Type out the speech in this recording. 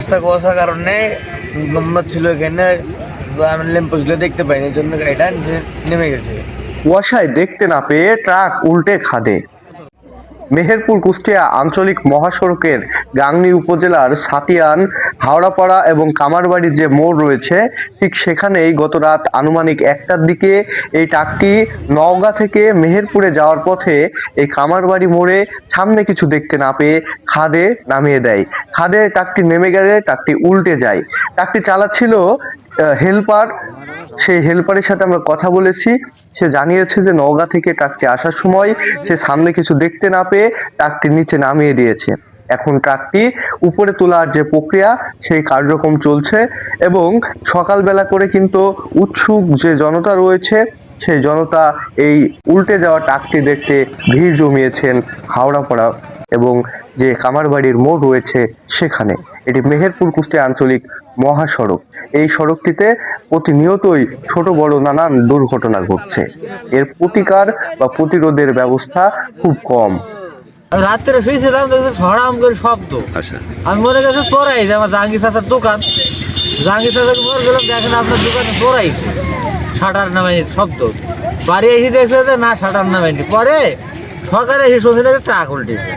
রাস্তা কুয়াশার কারণে নম্বর ছিল এখানে, আমি ল্যাম্পোস্টগুলো দেখতে পাইনি, এই জন্য গাড়িটা নেমে গেছে। কুয়াশায় দেখতে না পেয়ে ট্রাক উল্টে খাদে। মেহেরপুর কুষ্টিয়া আঞ্চলিক মহাসড়কের গাংনী উপজেলার সাতিয়ান, হাওড়াপাড়া এবং কামারবাড়ির যে মোড় রয়েছে, ঠিক সেখানেই গত রাত আনুমানিক 1টার দিকে এই ট্রাকটি নওগাঁ থেকে মেহেরপুরে যাওয়ার পথে এই কামারবাড়ি মোড়ে সামনে কিছু দেখতে না পেয়ে খাদে নামিয়ে দেয়। খাদে ট্রাকটি নেমে গেলে ট্রাকটি উল্টে যায়। ট্রাকটি চালাচ্ছিল হেলপার। সেই হেল্পারের সাথে আমরা কথা বলেছি। সে জানিয়েছে যে নওগাঁ থেকে ট্রাকটি আসার সময় সে সামনে কিছু দেখতে না পেয়ে ট্রাকটি নিচে নামিয়ে দিয়েছে। এখন ট্রাকটি উপরে তোলার যে প্রক্রিয়া সেই কার্যক্রম চলছে এবং সকালবেলা করে কিন্তু উৎসুক যে জনতা রয়েছে সেই জনতা এই উল্টে যাওয়া ট্রাকটি দেখতে ভিড় জমিয়েছেন হাওড়াপাড়া এবং যে কামারবাড়ির মোড় রয়েছে সেখানে। এটি মেহেরপুর কুষ্টিয়া আঞ্চলিক মহাসড়ক। এই সড়কটিতে প্রতিনিয়তই ছোট বড় নানান দুর্ঘটনা ঘটছে। এর প্রতিকার বা প্রতিরোধের ব্যবস্থা খুব কম। রাত্রে শুয়েছিলাম, দেখছি ছড়াম করে শব্দ। আমি মনে করছি চোরাই, যে আমার জাহাঙ্গীর চাচার দোকান, জাহাঙ্গীর চাচাকে বলে গেলাম দেখেন আপনার দোকানে চোরাইছে, শাটার নামাইনি শব্দ। বাড়ি এসে দেখছে যে না শাটার নামাইনি। পরে সকালে এসে শুনছি ট্রাক উল্টেছে।